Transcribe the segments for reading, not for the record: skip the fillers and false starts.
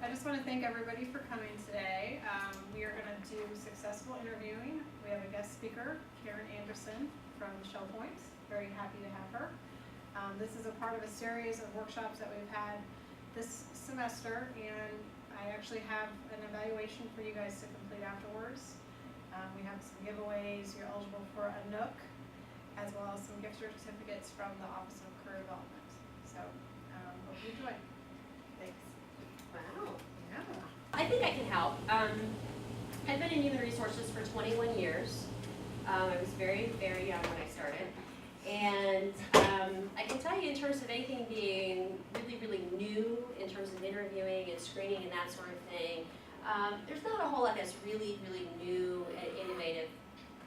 I just want to thank everybody for coming today. We are going to do successful interviewing. We have a guest speaker, Karen Anderson from Shell Point. Very happy to have her. This is a part of a series of workshops that we've had this semester, and I actually have an evaluation for you guys to complete afterwards. We have some giveaways. You're eligible for a Nook, as well as some gift certificates from the Office of Career Development. So, hope you enjoy. Thanks. Wow. Yeah. I think I can help. I've been in human resources for 21 years. I was very, very young when I started. And I can tell you in terms of anything being really, really new, in terms of interviewing and screening and that sort of thing, there's not a whole lot that's really, really new and innovative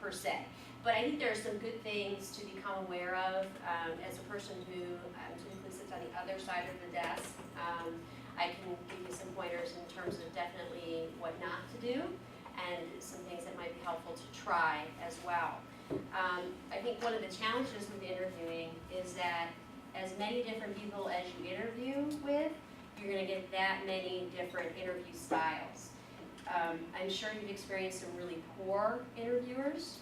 per se. But I think there are some good things to become aware of as a person who typically sits on the other side of the desk. I can give you some pointers in terms of definitely what not to do and some things that might be helpful to try as well. I think one of the challenges with interviewing is that as many different people as you interview with, you're going to get that many different interview styles. I'm sure you've experienced some really poor interviewers,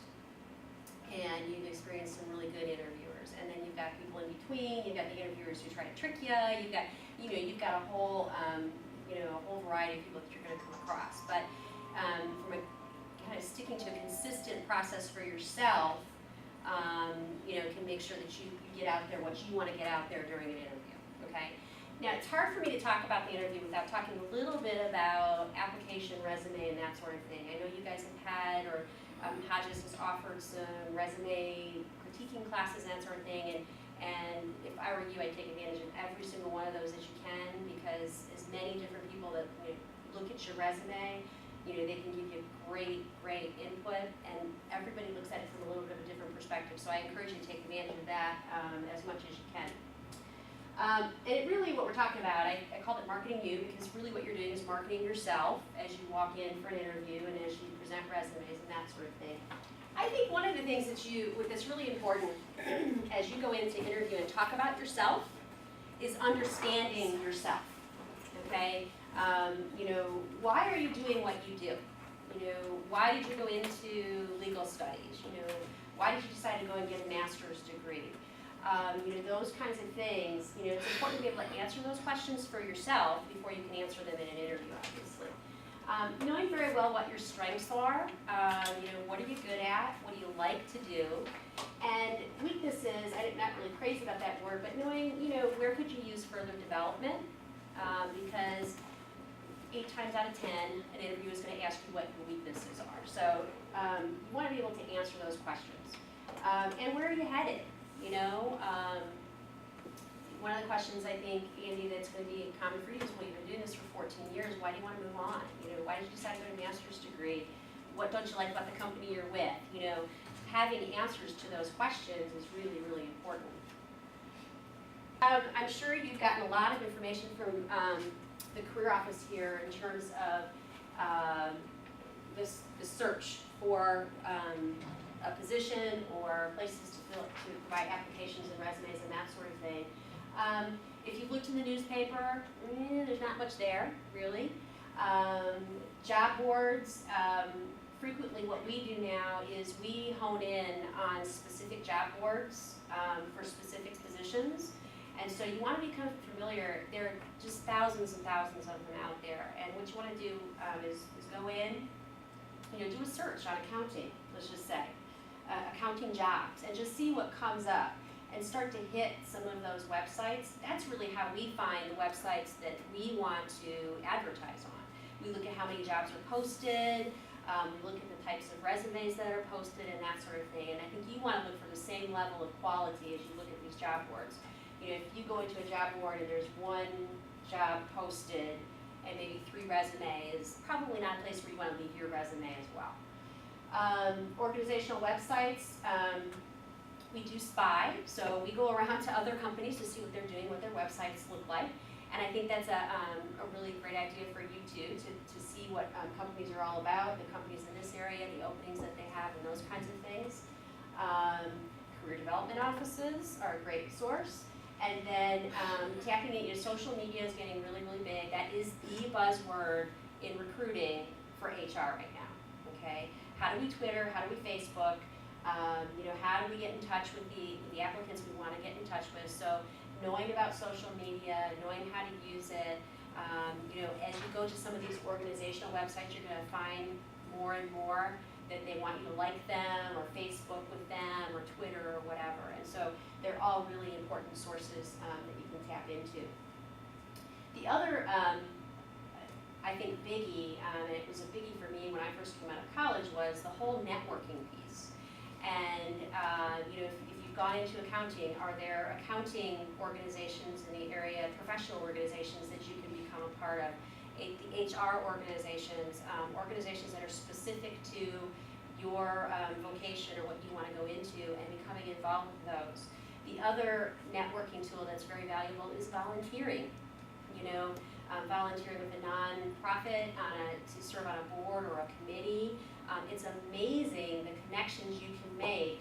and you've experienced some really good interviewers, and then you've got people in between. You've got the interviewers who try to trick you. You've got a whole a whole variety of people that you're going to come across. But from a kind of sticking to a consistent process for yourself, can make sure that you get out there what you want to get out there during an interview. Okay. Now, it's hard for me to talk about the interview without talking a little bit about application, resume, and that sort of thing. I know you guys have had, or Hodges has offered some resume critiquing classes and that sort of thing, and if I were you, I'd take advantage of every single one of those that you can, because as many different people that look at your resume, they can give you great input, and everybody looks at it from a little bit of a different perspective. So I encourage you to take advantage of that as much as you can. And really what we're talking about, I called it marketing you, because really what you're doing is marketing yourself as you walk in for an interview and as you present resumes and that sort of thing. I think one of the things that's really important as you go into interview and talk about yourself is understanding yourself, okay? Why are you doing what you do? Why did you go into legal studies? Why did you decide to go and get a master's degree? Those kinds of things. It's important to be able to answer those questions for yourself before you can answer them in an interview, obviously. Knowing very well what your strengths are, what are you good at, what do you like to do, and weaknesses, I'm not really crazy about that word, but knowing, where could you use further development, because 8 times out of 10, an interview is going to ask you what your weaknesses are. So you want to be able to answer those questions. And where are you headed? One of the questions I think, Andy, that's going to be common for you is, well, you've been doing this for 14 years. Why do you want to move on? Why did you decide to get a master's degree? What don't you like about the company you're with? Having answers to those questions is really, really important. I'm sure you've gotten a lot of information from the career office here in terms of the search for a position or places to provide applications and resumes and that sort of thing. If you've looked in the newspaper, there's not much there, really. Job boards, frequently what we do now is we hone in on specific job boards for specific positions. And so you want to become familiar. There are just thousands and thousands of them out there. And what you want to do is go in, do a search on accounting, let's just say, accounting jobs, and just see what comes up and start to hit some of those websites. That's really how we find the websites that we want to advertise on. We look at how many jobs are posted, we look at the types of resumes that are posted and that sort of thing. And I think you want to look for the same level of quality as you look at these job boards. If you go into a job board and there's 1 job posted and maybe 3 resumes, probably not a place where you want to leave your resume as well. Organizational websites, we do spy, so we go around to other companies to see what they're doing, what their websites look like. And I think that's a really great idea for you too, to see what companies are all about, the companies in this area, the openings that they have, and those kinds of things. Career development offices are a great source. And then tapping into social media is getting really, really big. That is the buzzword in recruiting for HR right now, okay? How do we Twitter, how do we Facebook? How do we get in touch with the applicants we want to get in touch with? So knowing about social media, knowing how to use it, as you go to some of these organizational websites, you're going to find more and more that they want you to like them or Facebook with them or Twitter or whatever. And so they're all really important sources that you can tap into. The other, I think, biggie, and it was a biggie for me when I first came out of college, was the whole networking piece. And if you've gone into accounting, are there accounting organizations in the area, professional organizations that you can become a part of? The HR organizations, organizations that are specific to your vocation or what you want to go into, and becoming involved with those. The other networking tool that's very valuable is volunteering. Volunteering with a nonprofit to serve on a board or a committee. It's amazing the connections you can make,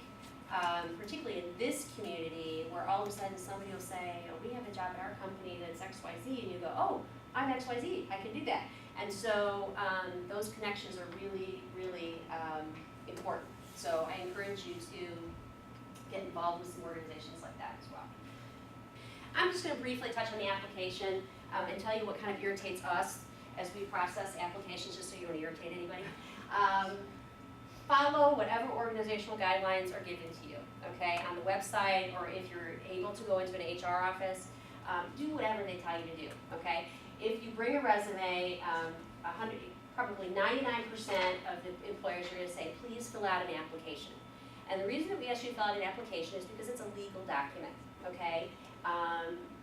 particularly in this community, where all of a sudden somebody will say, oh, we have a job at our company that's XYZ, and you go, oh, I'm XYZ, I can do that. And so those connections are really, really important. So I encourage you to get involved with some organizations like that as well. I'm just going to briefly touch on the application and tell you what kind of irritates us as we process applications, just so you don't irritate anybody. Follow whatever organizational guidelines are given to you, okay, on the website, or if you're able to go into an HR office, do whatever they tell you to do, okay? If you bring a resume, probably 99% of the employers are going to say, please fill out an application. And the reason that we ask you to fill out an application is because it's a legal document, okay?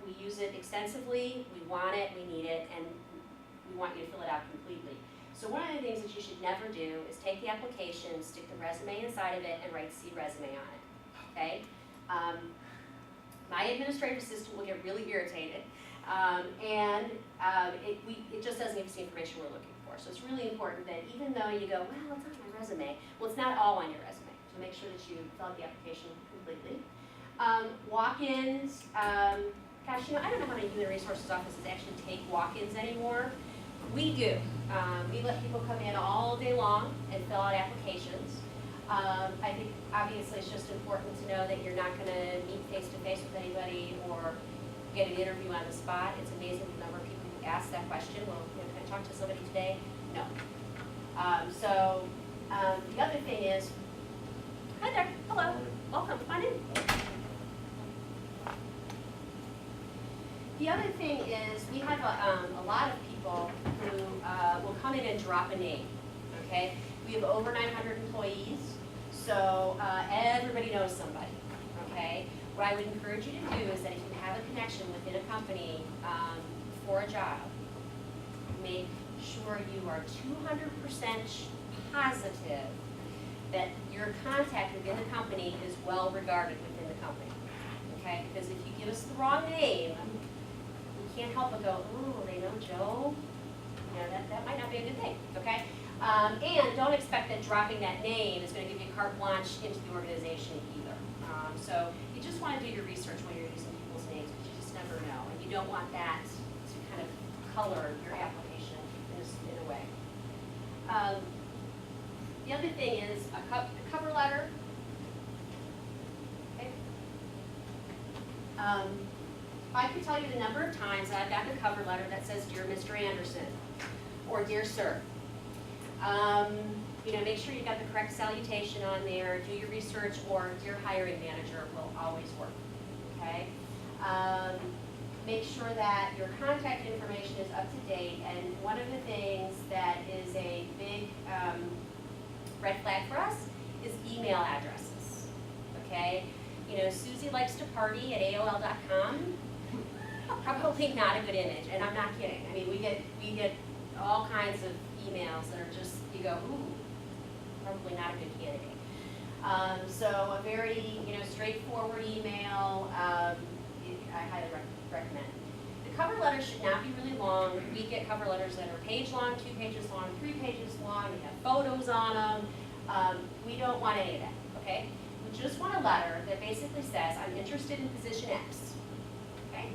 We use it extensively, we want it, we need it, and we want you to fill it out completely. So one of the things that you should never do is take the application, stick the resume inside of it, and write "see resume" on it, okay? My administrative assistant will get really irritated, and it just doesn't give us the information we're looking for. So it's really important that even though you go, well, it's on my resume, well, it's not all on your resume. So make sure that you fill out the application completely. Walk-ins, gosh, I don't know how many human resources offices actually take walk-ins anymore. We do. We let people come in all day long and fill out applications. I think obviously it's just important to know that you're not going to meet face-to-face with anybody or get an interview on the spot. It's amazing the number of people who ask that question. Well, can I talk to somebody today? No. The other thing is, hi there, hello, welcome, come on in. The other thing is we have a lot of people who will come in and drop a name, okay? We have over 900 employees, so everybody knows somebody, okay? What I would encourage you to do is that if you have a connection within a company for a job, make sure you are 200% positive that your contact within the company is well regarded within the company, okay? Because if you give us the wrong name, we can't help but go, ooh, they know Joe? That might not be a good thing, okay? And don't expect that dropping that name is going to give you carte blanche into the organization either. So you just want to do your research when you're using people's names, but you just never know. And you don't want that to kind of color your application in a way. The other thing is a cover letter. Okay. I can tell you the number of times I've gotten a cover letter that says, "Dear Mr. Anderson," or "Dear Sir." Make sure you've got the correct salutation on there. Do your research, or "Dear Hiring Manager" will always work. Okay. Make sure that your contact information is up to date. And one of the things that is a big red flag for us is email addresses. Okay. Susie likes to party at AOL.com. Probably not a good image, and I'm not kidding. I mean, we get all kinds of emails that are just, you go, ooh, probably not a good candidate. So a very straightforward email, I highly recommend. The cover letter should not be really long. We get cover letters that are page long, 2 pages long, 3 pages long. They have photos on them. We don't want any of that. Okay. We just want a letter that basically says, I'm interested in position X. okay?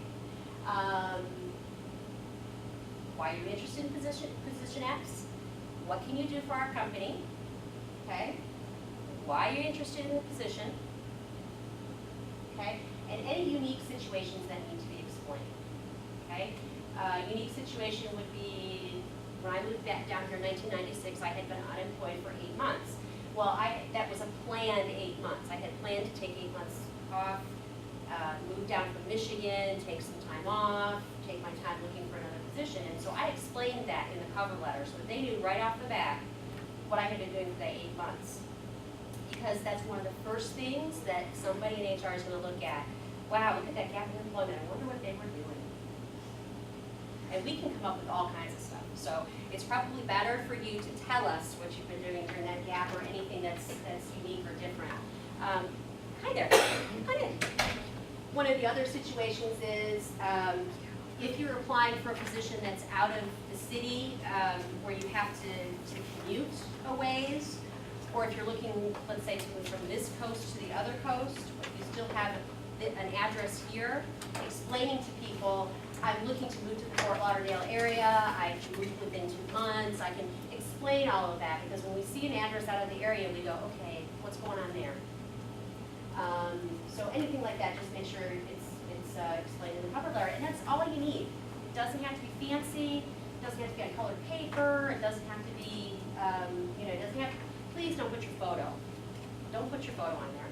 Why are you interested in position X? What can you do for our company? Okay? Why are you interested in the position? Okay? And any unique situations that need to be explained. Okay? Unique situation would be when I moved back down here in 1996, I had been unemployed for 8 months. Well, that was a planned 8 months. I had planned to take 8 months off, move down from Michigan, take some time off, take my time looking for another position. And so I explained that in the cover letter so that they knew right off the bat what I had been doing for that 8 months. Because that's one of the first things that somebody in HR is going to look at. Wow, look at that gap in employment. I wonder what they were doing. And we can come up with all kinds of stuff. So it's probably better for you to tell us what you've been doing during that gap or anything that's unique or different. Hi there. Come in. One of the other situations is if you're applying for a position that's out of the city where you have to commute a ways, or if you're looking, let's say, to move from this coast to the other coast, but you still have an address here, explaining to people, I'm looking to move to the Fort Lauderdale area, I can move within 2 months, I can explain all of that, because when we see an address out of the area, we go, okay, what's going on there? So anything like that, just make sure it's explained in the cover letter, and that's all you need. It doesn't have to be fancy, it doesn't have to be on colored paper, it doesn't have to be, it doesn't have to, please don't put your photo. Don't put your photo on there.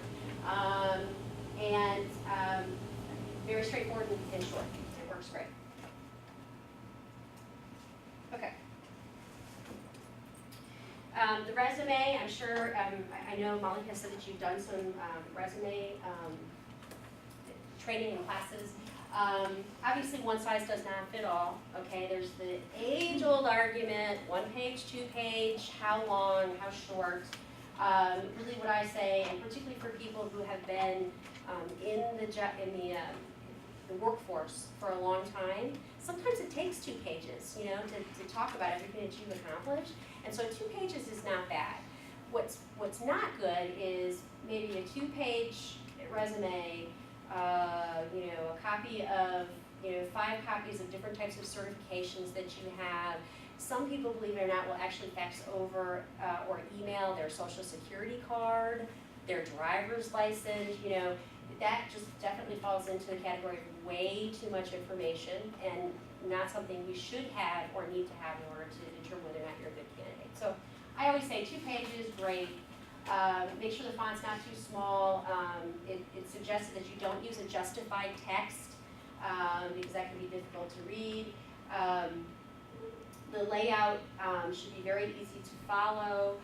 Very straightforward and short. It works great. Okay. The resume, I'm sure, I know Molly has said that you've done some resume training and classes. Obviously, one size does not fit all. Okay, there's the age-old argument: 1 page, 2 page, how long, how short. Really, what I say, and particularly for people who have been in the workforce for a long time, sometimes it takes 2 pages, to talk about everything that you've accomplished. And so 2 pages is not bad. What's not good is maybe a 2-page resume, a copy of, 5 copies of different types of certifications that you have. Some people, believe it or not, will actually fax over or email their social security card, their driver's license, that just definitely falls into the category of way too much information and not something we should have or need to have in order to determine whether or not you're a good candidate. So I always say 2 pages, great. Make sure the font's not too small. It's suggested that you don't use a justified text because that can be difficult to read. The layout should be very easy to follow.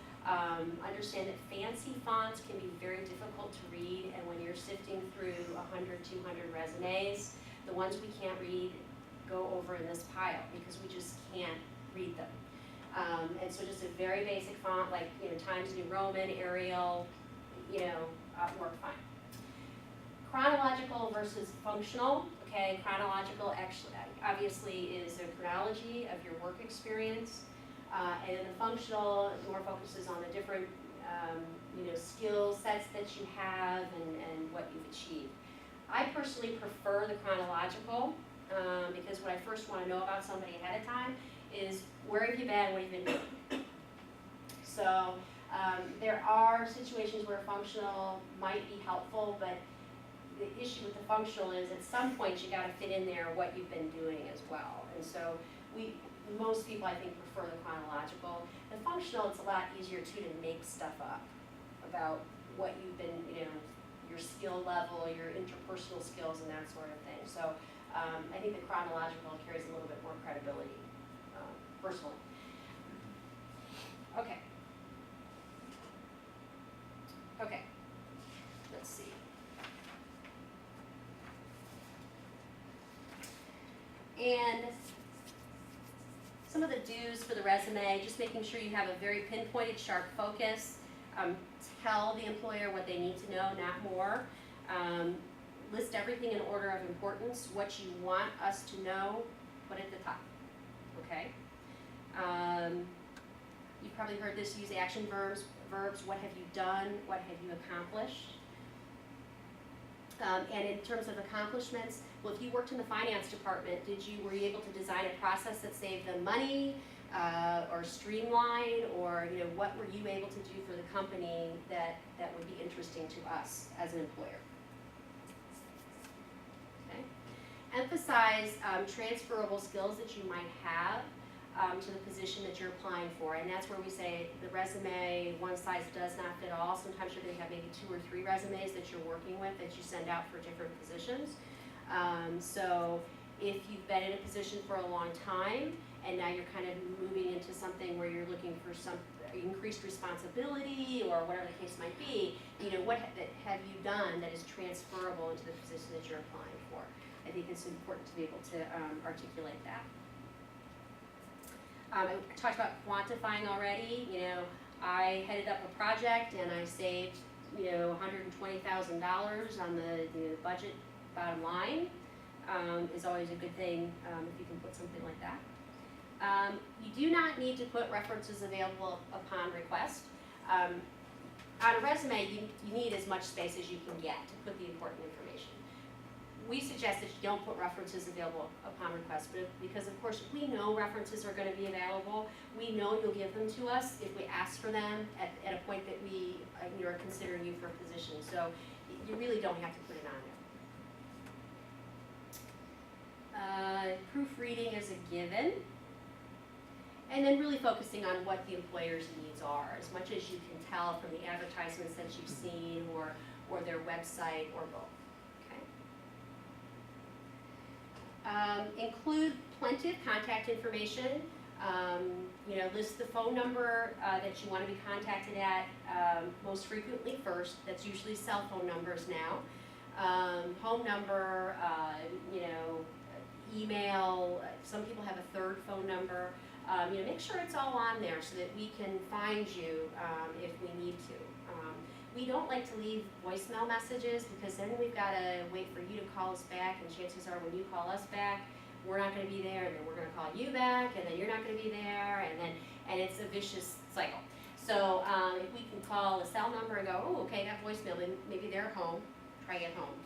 Understand that fancy fonts can be very difficult to read, and when you're sifting through 100, 200 resumes, the ones we can't read go over in this pile because we just can't read them. And so just a very basic font like Times New Roman, Arial, work fine. Chronological versus functional. Okay, chronological actually obviously is a chronology of your work experience, and the functional more focuses on the different skill sets that you have and what you've achieved. I personally prefer the chronological because what I first want to know about somebody ahead of time is where have you been, what have you been doing. So there are situations where functional might be helpful, but the issue with the functional is at some point you got to fit in there what you've been doing as well. And so most people I think prefer the chronological. The functional, it's a lot easier too to make stuff up about what you've been, your skill level, your interpersonal skills and that sort of thing. So I think the chronological carries a little bit more credibility, personally. Okay. Okay. Let's see. And some of the do's for the resume, just making sure you have a very pinpointed, sharp focus. Tell the employer what they need to know, not more. List everything in order of importance. What you want us to know, put at the top. Okay? You've probably heard this, use action verbs. What have you done? What have you accomplished? And in terms of accomplishments, well, if you worked in the finance department, were you able to design a process that saved them money, or streamline, or what were you able to do for the company that would be interesting to us as an employer? Okay. Emphasize transferable skills that you might have to the position that you're applying for, and that's where we say the resume, one size does not fit all. Sometimes you're going to have maybe 2 or 3 resumes that you're working with that you send out for different positions. So if you've been in a position for a long time and now you're kind of moving into something where you're looking for some increased responsibility or whatever the case might be, what have you done that is transferable into the position that you're applying for? I think it's important to be able to articulate that. I talked about quantifying already. I headed up a project and I saved, $120,000 on the budget bottom line. Is always a good thing if you can put something like that. You do not need to put references available upon request. On a resume, you need as much space as you can get to put the important information. We suggest that you don't put references available upon request, but because of course we know references are going to be available. We know you'll give them to us if we ask for them at a point that we are considering you for a position. So you really don't have to put it on there. Proofreading is a given. And then really focusing on what the employer's needs are, as much as you can tell from the advertisements that you've seen or their website or both. Include plenty of contact information. List the phone number that you want to be contacted at most frequently first. That's usually cell phone numbers now. Home number, email. Some people have a third phone number. Make sure it's all on there so that we can find you if we need to. We don't like to leave voicemail messages because then we've got to wait for you to call us back, and chances are when you call us back, we're not going to be there, and then we're going to call you back, and then you're not going to be there, and it's a vicious cycle. So if we can call a cell number and go, oh, okay, that voicemail, then maybe they're home, try get home.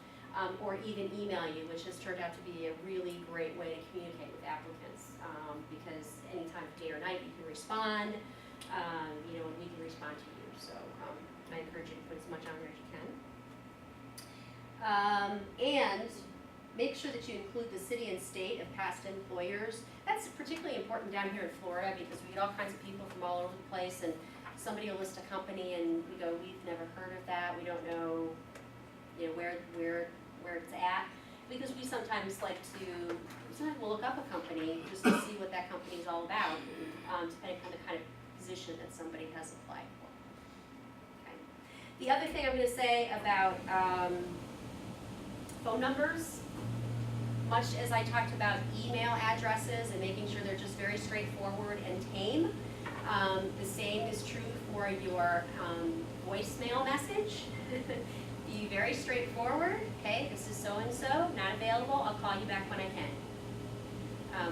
Or even email you, which has turned out to be a really great way to communicate with applicants because anytime of day or night you can respond, and we can respond to you. So I encourage you to put as much on there as you can. And make sure that you include the city and state of past employers. That's particularly important down here in Florida because we get all kinds of people from all over the place, and somebody will list a company and we go, we've never heard of that, we don't know where it's at, because we sometimes we'll look up a company just to see what that company is all about, depending on the kind of position that somebody has applied for. Okay. The other thing I'm going to say about phone numbers, much as I talked about email addresses and making sure they're just very straightforward and tame, the same is true for your voicemail message. Be very straightforward. Okay, this is so-and-so, not available, I'll call you back when I can.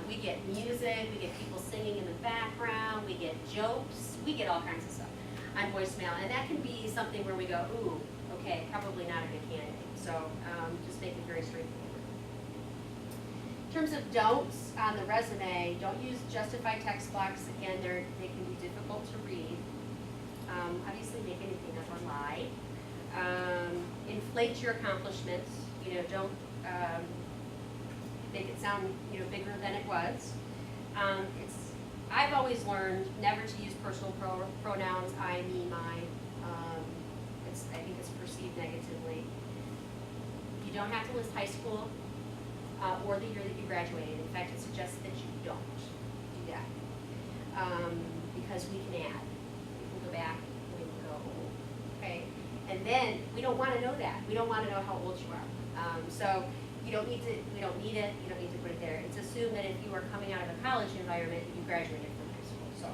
We get music, we get people singing in the background, we get jokes, we get all kinds of stuff on voicemail, and that can be something where we go, ooh, okay, probably not a good candidate. So just make it very straightforward. In terms of don'ts on the resume, don't use justified text blocks. Again, they can be difficult to read. Obviously, make anything up or lie. Inflate your accomplishments. Don't make it sound bigger than it was. I've always learned never to use personal pronouns. I, me, mine. I think it's perceived negatively. You don't have to list high school or the year that you graduated. In fact, it suggests that you don't do that because we can add. We can go back. We can go. Okay. And then we don't want to know that. We don't want to know how old you are. So you don't need to. We don't need it. You don't need to put it there. It's assumed that if you are coming out of a college environment, you graduated from high school. So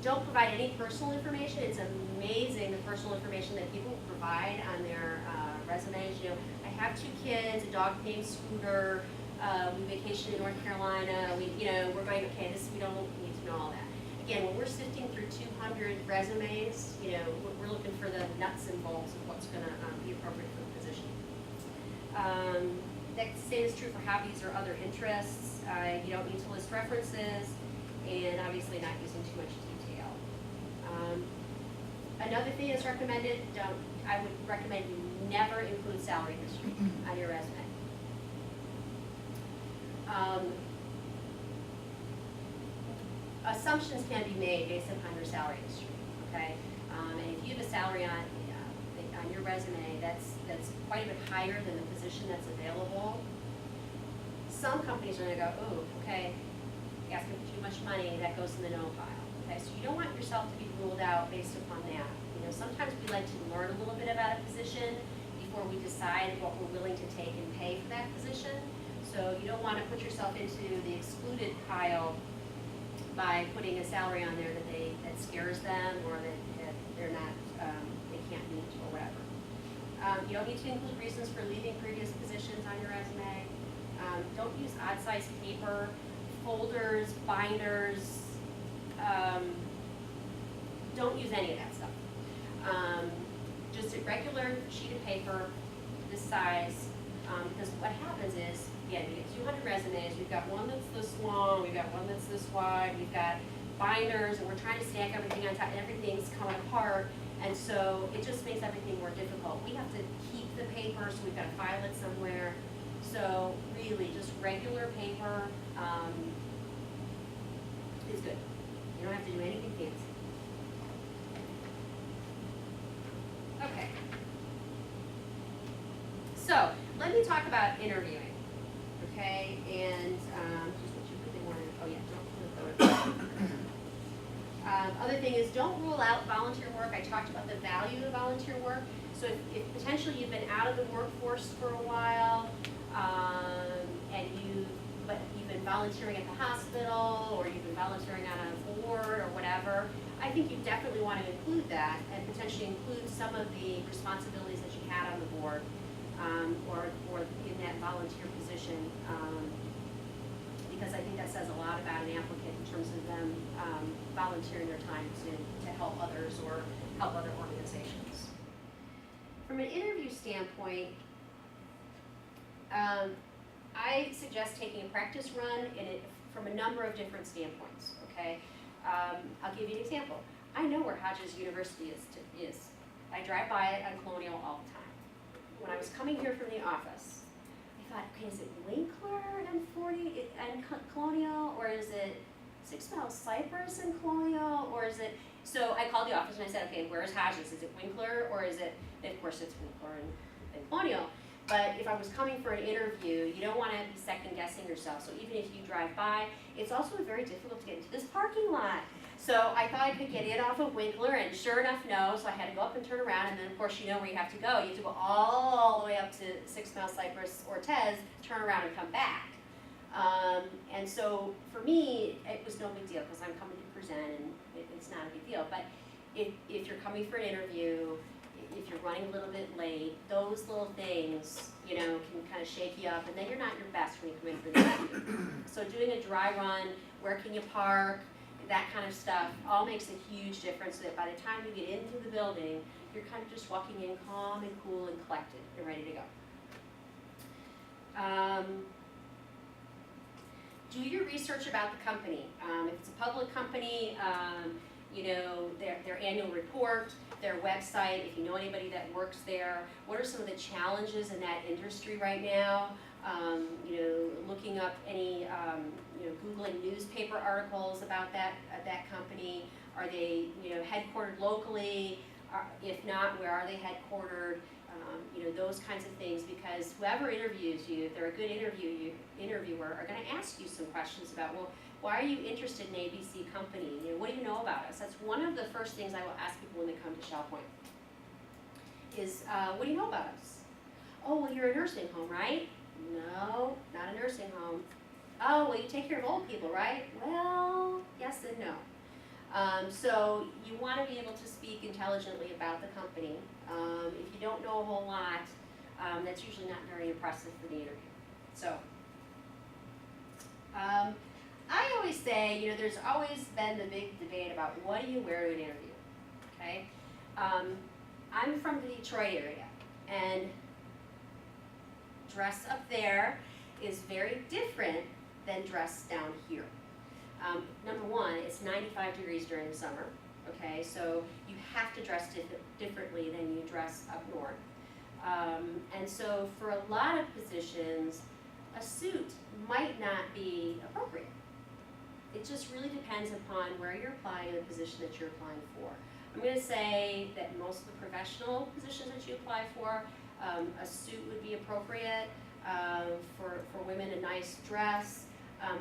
don't provide any personal information. It's amazing the personal information that people provide on their resumes. I have 2 kids, a dog named Scooter. We vacation in North Carolina. We're going. Okay, we don't need to know all that. again, when we're sifting through 200 resumes, you know, we're looking for the nuts and bolts of what's going to be appropriate for the position. That same is true for hobbies or other interests. You don't need to list references, and obviously not using too much detail. Another thing that's recommended, I would recommend you never include salary history on your resume. Assumptions can be made based upon your salary history, okay? And if you have a salary on your resume that's quite a bit higher than the position that's available, some companies are gonna go, oh, okay, asking for too much money, that goes in the no file, okay? So you don't want yourself to be ruled out based upon that. You know, sometimes we like to learn a little bit about a position before we decide what we're willing to take and pay for that position. So you don't want to put yourself into the excluded pile by putting a salary on there that scares them, or that they're not, they can't meet or whatever. You don't need to include reasons for leaving previous positions on your resume. Don't use odd-sized paper, folders, binders. Don't use any of that stuff. Just a regular sheet of paper this size, because what happens is, again, we get 200 resumes, we've got one that's this long, we've got one that's this wide, we've got binders, and we're trying to stack everything on top, and everything's coming apart, and so it just makes everything more difficult. We have to keep the paper, so we've got to file it somewhere. So really, just regular paper is good. You don't have to do anything fancy. Okay. So let me talk about interviewing, okay? And just what you really want to, oh yeah, don't put it. Other thing is, don't rule out volunteer work. I talked about the value of volunteer work. So if potentially you've been out of the workforce for a while, and you've been volunteering at the hospital, or you've been volunteering on a board or whatever, I think you definitely want to include that, and potentially include some of the responsibilities that you had on the board, or in that volunteer position, because I think that says a lot about an applicant in terms of them volunteering their time to help others or help other organizations. From an interview standpoint, I suggest taking a practice run from a number of different standpoints, okay? I'll give you an example. I know where Hodges University is. I drive by it on Colonial all the time. When I was coming here from the office, I thought, okay, is it Winkler and 40 and Colonial, or is it 6 Mile Cypress and Colonial, or is it, so I called the office and I said, okay, where's Hodges? Is it Winkler, or is it, and of course it's Winkler and Colonial. But if I was coming for an interview, you don't want to be second guessing yourself. So even if you drive by, it's also very difficult to get into this parking lot. So I thought I could get in off of Winkler, and sure enough, no. So I had to go up and turn around, and then of course you know where you have to go. You have to go all the way up to 6 Mile Cypress Ortez, turn around and come back. And so for me, it was no big deal because I'm coming to present, and it's not a big deal. But if you're coming for an interview, if you're running a little bit late, those little things, you know, can kind of shake you up, and then you're not your best when you come in for the interview. So doing a dry run, where can you park, that kind of stuff, all makes a huge difference, so that by the time you get into the building, you're kind of just walking in calm and cool and collected and ready to go. Do your research about the company. If it's a public company, you know, their annual report, their website, if you know anybody that works there, what are some of the challenges in that industry right now? You know, looking up any, you know, Googling newspaper articles about that company. Are they, you know, headquartered locally? If not, where are they headquartered? You know, those kinds of things, because whoever interviews you, if they're a good interviewer, are going to ask you some questions about, well, why are you interested in ABC company? You know, what do you know about us? That's one of the first things I will ask people when they come to Shell Point is, what do you know about us? Oh, well, you're a nursing home, right? No, not a nursing home. Oh, well, you take care of old people, right? Well, yes and no. So you want to be able to speak intelligently about the company. If you don't know a whole lot, that's usually not very impressive for the interview. So I always say, you know, there's always been the big debate about what do you wear to an interview, okay? I'm from the Detroit area, and dress up there is very different than dress down here. Number one, it's 95 degrees during the summer, okay? So you have to dress differently than you dress up north. And so for a lot of positions, a suit might not be appropriate. It just really depends upon where you're applying and the position that you're applying for. I'm going to say that most of the professional positions that you apply for, a suit would be appropriate. For women, a nice dress.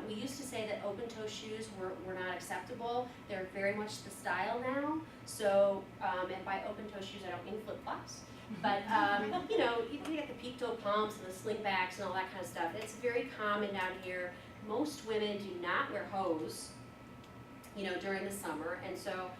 We used to say that open-toe shoes were not acceptable. They're very much the style now. So, and by open-toe shoes, I don't mean flip-flops. But, you know, you get the peep-toe pumps and the slingbacks and all that kind of stuff. It's very common down here. Most women do not wear hose, you know, during the summer. And so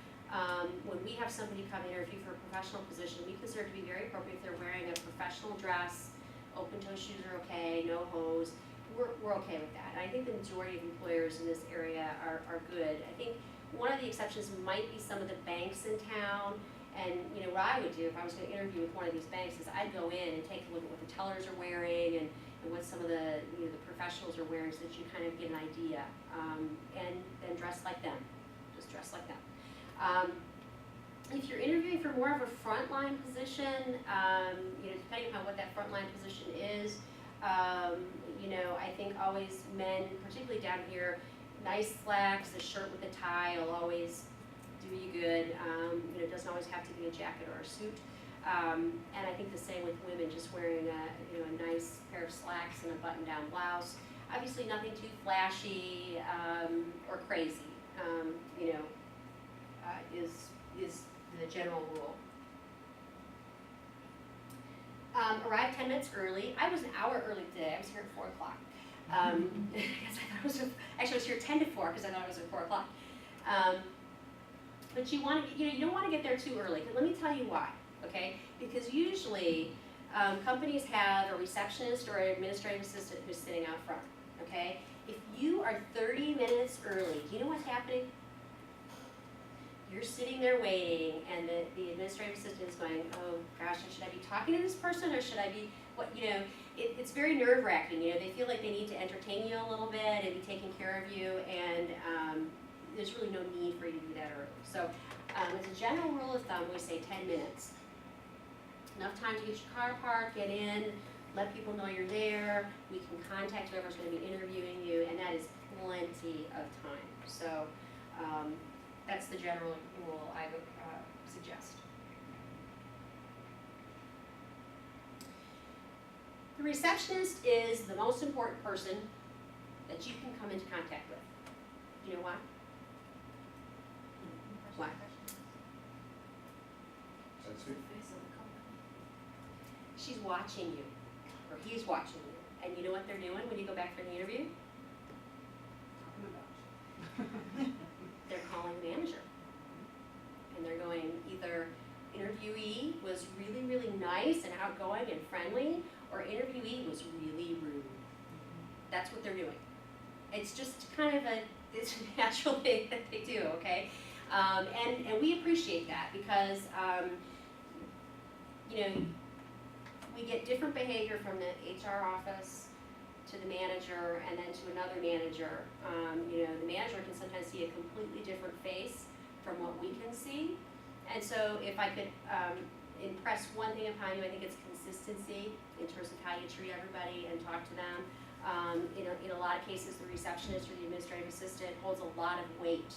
when we have somebody come interview for a professional position, we consider it to be very appropriate if they're wearing a professional dress. Open-toe shoes are okay, no hose. We're okay with that. And I think the majority of employers in this area are good. I think one of the exceptions might be some of the banks in town. And you know what I would do if I was going to interview with one of these banks is I'd go in and take a look at what the tellers are wearing and what some of the the professionals are wearing so that you kind of get an idea. And then dress like them. Just dress like them. If you're interviewing for more of a frontline position, you know, depending upon what that frontline position is, you know, I think always men, particularly down here, nice slacks, a shirt with a tie will always do you good. You know, it doesn't always have to be a jacket or a suit. And I think the same with women, just wearing a nice pair of slacks and a button-down blouse. Obviously, nothing too flashy or crazy. You know, is the general rule. Arrived 10 minutes early. I was an hour early today. I was here at 4 o'clock. Because I thought it was actually I was here 10 to 4 because I thought it was at 4 o'clock. But you want to, you don't want to get there too early. Let me tell you why. Okay? Because usually companies have a receptionist or an administrative assistant who's sitting out front. Okay? If you are 30 minutes early, do you know what's happening? You're sitting there waiting, and the administrative assistant is going, oh gosh, should I be talking to this person, or should I be, it's very nerve-wracking. They feel like they need to entertain you a little bit and be taking care of you, and there's really no need for you to do that early. So as a general rule of thumb, we say 10 minutes. Enough time to get your car parked, get in, let people know you're there. We can contact whoever's going to be interviewing you, and that is plenty of time. So that's the general rule I would suggest. The receptionist is the most important person that you can come into contact with. Do you know why? Why? That's it. She's watching you, or he's watching you. And you know what they're doing when you go back for the interview? They're calling the manager. And they're going, either interviewee was really, really nice and outgoing and friendly, or interviewee was really rude. That's what they're doing. It's just kind of it's a natural thing that they do, okay? And we appreciate that because, we get different behavior from the HR office to the manager and then to another manager. The manager can sometimes see a completely different face from what we can see. And so if I could impress one thing upon you, I think it's consistency in terms of how you treat everybody and talk to them. In a lot of cases, the receptionist or the administrative assistant holds a lot of weight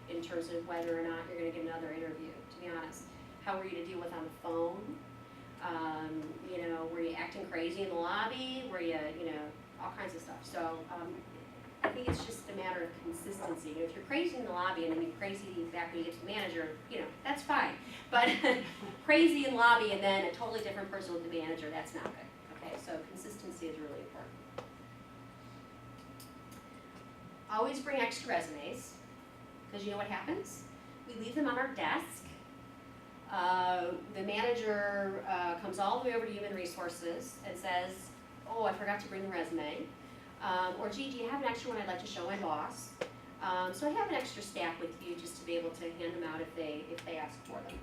in terms of whether or not you're going to get another interview, to be honest. How were you to deal with on the phone? Were you acting crazy in the lobby? Were you, all kinds of stuff. So I think it's just a matter of consistency. If you're crazy in the lobby and then you're crazy back when you get to the manager, that's fine. But crazy in the lobby and then a totally different person with the manager, that's not good. Okay, so consistency is really important. Always bring extra resumes, because you know what happens? We leave them on our desk. The manager comes all the way over to Human Resources and says, oh, I forgot to bring the resume. Or gee, do you have an extra one I'd like to show my boss? So I have an extra stack with you just to be able to hand them out if they ask for them.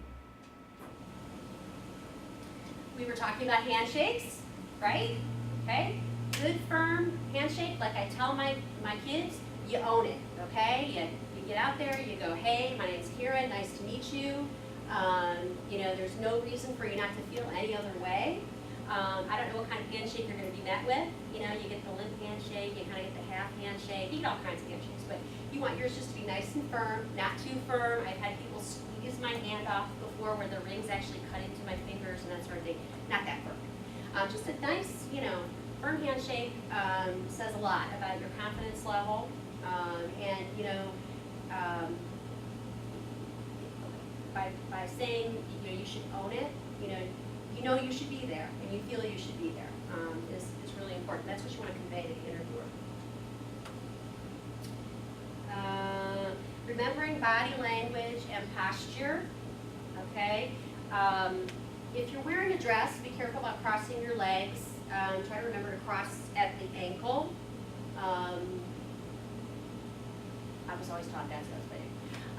We were talking about handshakes, right? Okay, good firm handshake, like I tell my kids, you own it, okay? You get out there, you go, hey, my name's Karen, nice to meet you. You know, there's no reason for you not to feel any other way. I don't know what kind of handshake you're going to be met with. You know, you get the limp handshake, you kind of get the half handshake, you get all kinds of handshakes, but you want yours just to be nice and firm, not too firm. I've had people squeeze my hand off before where the rings actually cut into my fingers and that sort of thing. Not that firm. Just a nice, you know, firm handshake says a lot about your confidence level, and you know, by saying you should own it, you know you should be there, and you feel you should be there is really important. That's what you want to convey to the interviewer. Remembering body language and posture. Okay. If you're wearing a dress, be careful about crossing your legs. Try to remember to cross at the ankle. I was always taught that's what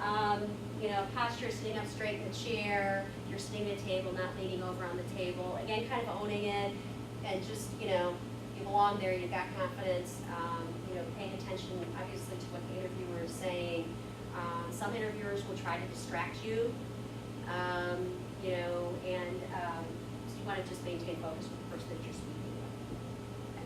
I was you know, posture, sitting up straight in the chair, you're sitting at a table, not leaning over on the table. Again, kind of owning it, and just, you know, you belong there, you've got confidence, you know, paying attention, obviously, to what the interviewer is saying. Some interviewers will try to distract you, you know, and so you want to just maintain focus with the person that you're speaking with. Okay.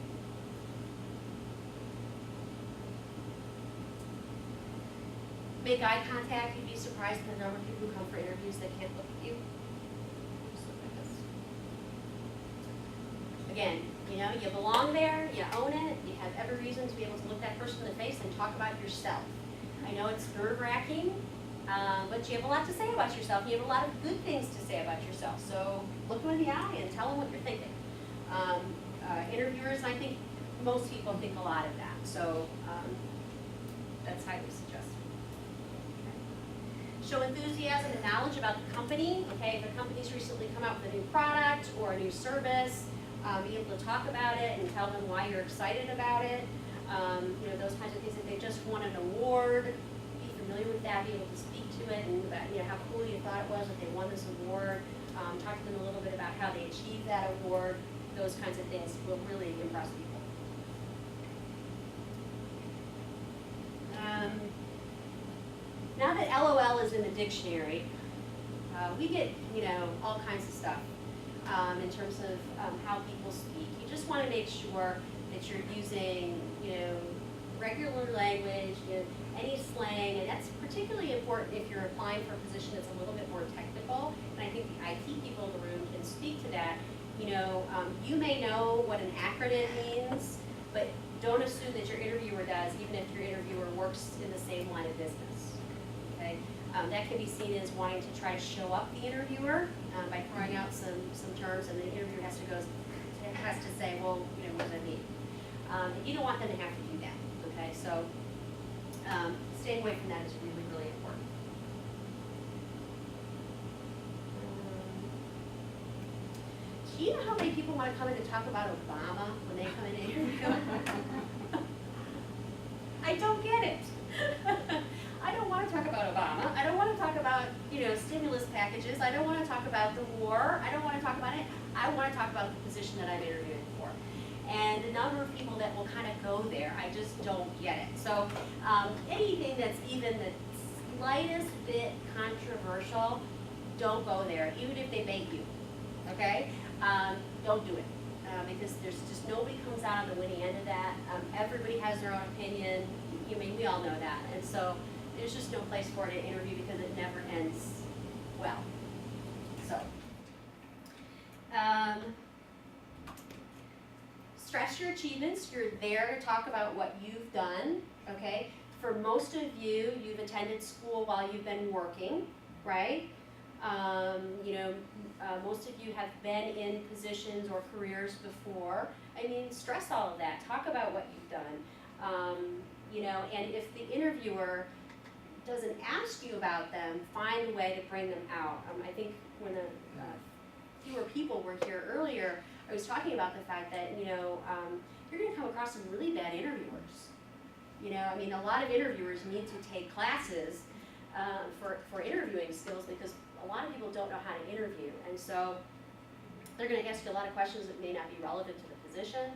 Make eye contact. You'd be surprised at the number of people who come for interviews that can't look at you. Just look like this. Again, you know, you belong there, you own it, you have every reason to be able to look that person in the face and talk about yourself. I know it's nerve-wracking, but you have a lot to say about yourself. You have a lot of good things to say about yourself. So look them in the eye and tell them what you're thinking. Interviewers, I think most people think a lot of that. So that's highly suggested. Show enthusiasm and knowledge about the company. Okay, if a company's recently come out with a new product or a new service, be able to talk about it and tell them why you're excited about it. You know, those kinds of things. If they just won an award, be familiar with that, be able to speak to it, and you know, how cool you thought it was that they won this award. Talk to them a little bit about how they achieved that award. Those kinds of things will really impress people. Now that LOL is in the dictionary, we get, you know, all kinds of stuff in terms of how people speak. You just want to make sure that you're using, you know, regular language, you know, any slang, and that's particularly important if you're applying for a position that's a little bit more technical. And I think the IT people in the room can speak to that. You know, you may know what an acronym means, but don't assume that your interviewer does, even if your interviewer works in the same line of business. Okay, that can be seen as wanting to try to show up the interviewer by throwing out some terms, and the interviewer has to say, well, you know, what does that mean? And you don't want them to have to do that. Okay, so staying away from that is really, really important. Do you know how many people want to come in and talk about Obama when they come in and interview? I don't get it. I don't want to talk about Obama. I don't want to talk about, you know, stimulus packages. I don't want to talk about the war. I don't want to talk about it. I want to talk about the position that I'm interviewing for. And the number of people that will kind of go there, I just don't get it. So anything that's even the slightest bit controversial, don't go there, even if they bait you. Okay? Don't do it. Because there's just nobody comes out on the winning end of that. Everybody has their own opinion. I mean, we all know that. And so there's just no place for it in an interview because it never ends well. So, stress your achievements. You're there to talk about what you've done, okay? For most of you, you've attended school while you've been working, right? You know, most of you have been in positions or careers before. I mean, stress all of that. Talk about what you've done. You know, and if the interviewer doesn't ask you about them, find a way to bring them out. I think when fewer people were here earlier, I I was talking about the fact that, you know, you're going to come across some really bad interviewers. You know, I mean, a lot of interviewers need to take classes for interviewing skills because a lot of people don't know how to interview. And so they're going to ask you a lot of questions that may not be relevant to the position.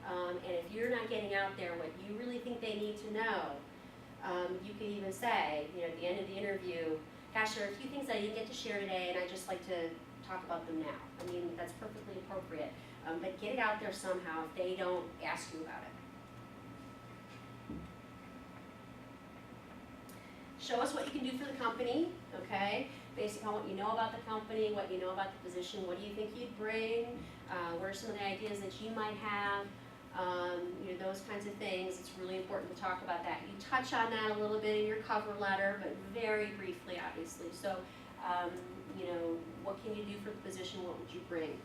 And if you're not getting out there what you really think they need to know, you can even say, you know, at the end of the interview, gosh, there are a few things I didn't get to share today, and I'd just like to talk about them now. I mean, that's perfectly appropriate. But get it out there somehow if they don't ask you about it. Show us what you can do for the company, okay? Based upon what you know about the company, what you know about the position, what do you think you'd bring? What are some of the ideas that you might have? You know, those kinds of things. It's really important to talk about that. You touch on that a little bit in your cover letter, but very briefly, obviously. So, you know, what can you do for the position? What would you bring?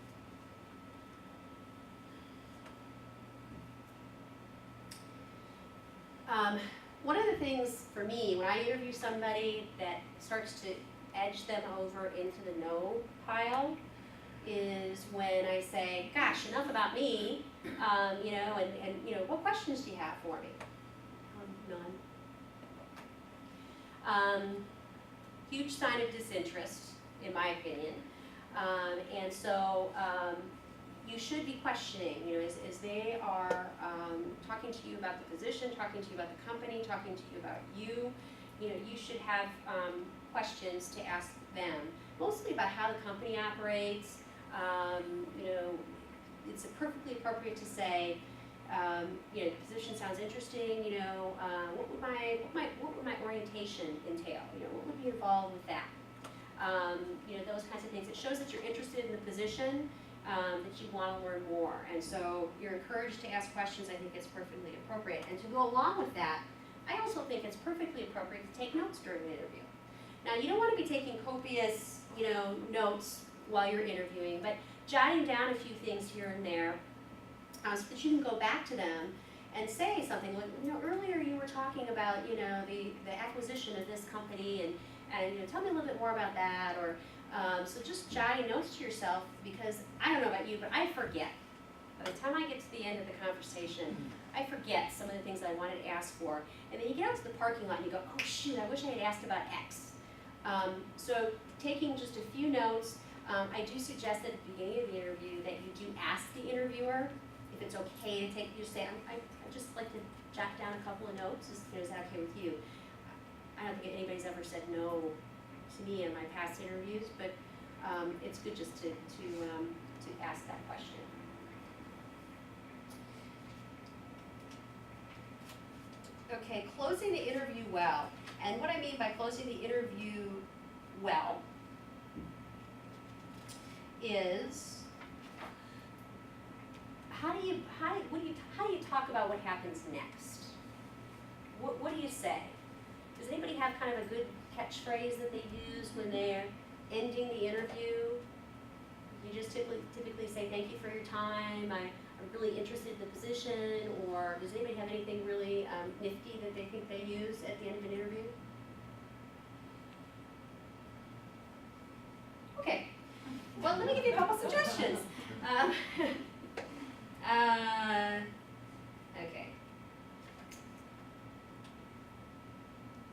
One of the things for me, when I interview somebody that starts to edge them over into the no pile, is when I say, gosh, enough about me, you know, and you know, what questions do you have for me? None. Huge sign of disinterest, in my opinion. And so you should be questioning, you know, as they are talking to you about the position, talking to you about the company, talking to you about you, you know, you should have questions to ask them, mostly about how the company operates. You know, it's perfectly appropriate to say, you know, the position sounds interesting. You know, what would my orientation entail? You know, what would be involved with that? You know, those kinds of things. It shows that you're interested in the position, that you want to learn more, and so you're encouraged to ask questions. I think it's perfectly appropriate, and to go along with that, I also think it's perfectly appropriate to take notes during the interview. Now, you don't want to be taking copious, you know, notes while you're interviewing, but jotting down a few things here and there so that you can go back to them and say something like, you know, earlier you were talking about, you know, the acquisition of this company, and you know, tell me a little bit more about that, or so just jotting notes to yourself, because I don't know about you, but I forget. By the time I get to the end of the conversation, I forget some of the things I wanted to ask for, and then you get out to the parking lot and you go, oh shoot, I wish I had asked about X. So taking just a few notes. I do suggest at the beginning of the interview that you do ask the interviewer if it's okay to take, you say, I just like to jot down a couple of notes. Is that okay with you? I don't think anybody's ever said no to me in my past interviews, but it's good just to ask that question. Okay, closing the interview well. And what I mean by closing the interview well is how do you talk about what happens next? What do you say? Does anybody have kind of a good catchphrase that they use when they're ending the interview? You just typically say thank you for your time. I'm really interested in the position. Or does anybody have anything really nifty that they think they use at the end of an interview? Okay. Well, let me give you a couple suggestions. Okay.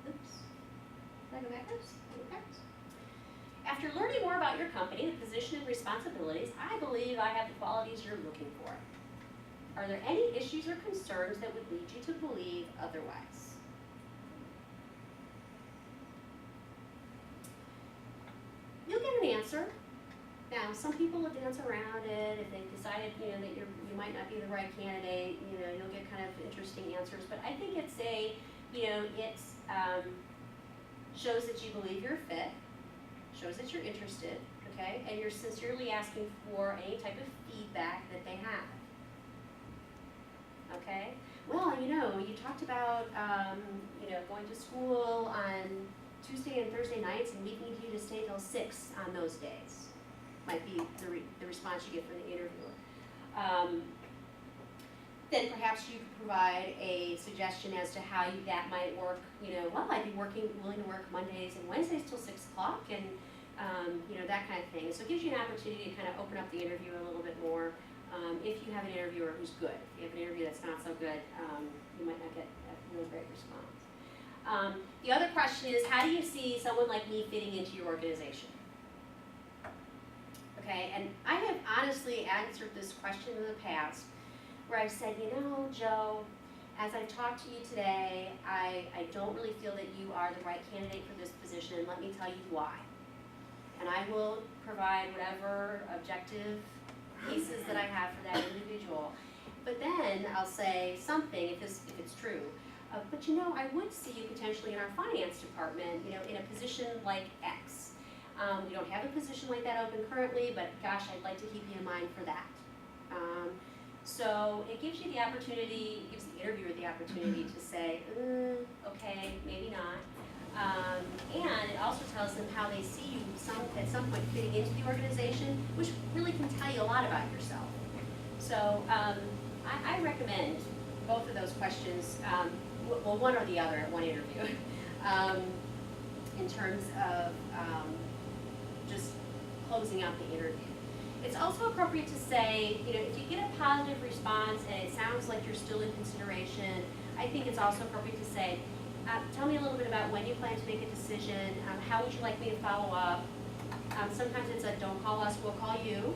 Oops. Did I go backwards? After learning more about your company, the position and responsibilities, I believe I have the qualities you're looking for. Are there any issues or concerns that would lead you to believe otherwise? You'll get an answer. Now, some people will dance around it if they've decided, you know, that you might not be the right candidate. You know, you'll get kind of interesting answers. But I think it's shows that you believe you're fit, shows that you're interested, okay, and you're sincerely asking for any type of feedback that they have. Okay. Well, you know, you talked about you know, going to school on Tuesday and Thursday nights, and we need you to stay till 6 on those days. Might be the response you get from the interviewer. Then perhaps you could provide a suggestion as to how that might work. You know, well, I'd be willing to work Mondays and Wednesdays till 6 o'clock, and you know, that kind of thing. So it gives you an opportunity to kind of open up the interview a little bit more, if you have an interviewer who's good. If you have an interview that's not so good, you might not get a really great response. The other question is, how do you see someone like me fitting into your organization? Okay, and I have honestly answered this question in the past where I've said, you know, Joe, as I've talked to you today, I don't really feel that you are the right candidate for this position. Let me tell you why. And I will provide whatever objective pieces that I have for that individual. But then I'll say something, if it's true, but you know, I would see you potentially in our finance department, you know, in a position like X. We don't have a position like that open currently, but gosh, I'd like to keep you in mind for that. So it gives you the opportunity, it gives the interviewer the opportunity to say, okay, maybe not. And it also tells them how they see you at some point fitting into the organization, which really can tell you a lot about yourself. So I recommend both of those questions, well, one or the other at one interview, in terms of just closing out the interview. It's also appropriate to say, you know, if you get a positive response and it sounds like you're still in consideration, I think it's also appropriate to say, tell me a little bit about when you plan to make a decision, how would you like me to follow up? Sometimes it's a don't call us, we'll call you.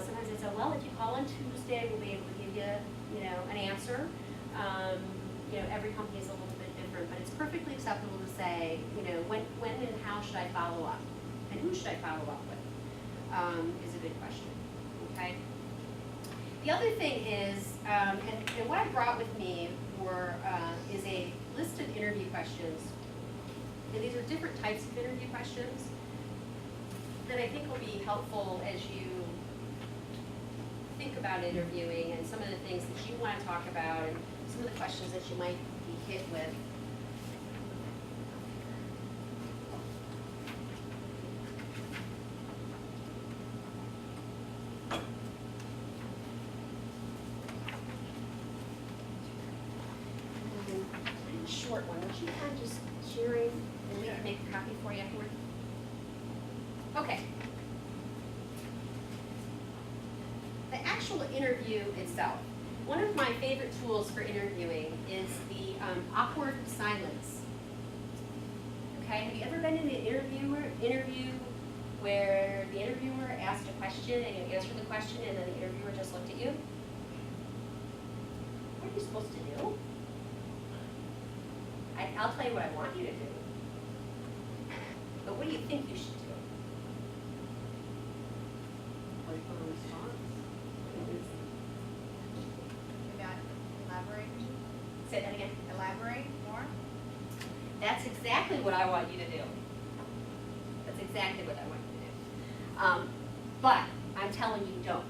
Sometimes it's a, well, if you call on Tuesday, we'll be able to give you, you know, an answer. You know, every company is a little bit different, but it's perfectly acceptable to say, you know, when and how should I follow up? And who should I follow up with? Is a good question, okay? The other thing is, and what I brought with me is a list of interview questions. And these are different types of interview questions that I think will be helpful as you think about interviewing and some of the things that you want to talk about and some of the questions that you might be hit with. Short one, would you mind just sharing and we can make a copy for you afterward? Okay. The actual interview itself. One of my favorite tools for interviewing is the awkward silence. Okay, have you ever been in an interview where the interviewer asked a question and you answered the question and then the interviewer just looked at you? What are you supposed to do? I'll tell you what I want you to do. But what do you think you should do? Wait for a response. Elaborate. Say that again. Elaborate more. That's exactly what I want you to do. That's exactly what I want you to do. But I'm telling you don't.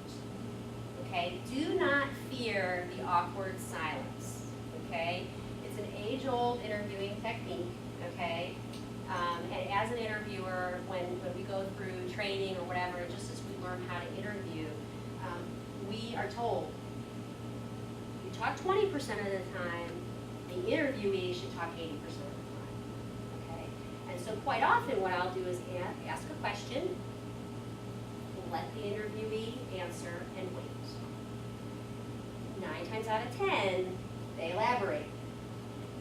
Okay? Do not fear the awkward silence. Okay? It's an age-old interviewing technique. Okay? And as an interviewer, when we go through training or whatever, just as we learn how to interview, we are told you talk 20% of the time, the interviewee should talk 80% of the time. Okay? And so quite often what I'll do is ask a question, let the interviewee answer, and wait. 9 times out of 10, they elaborate.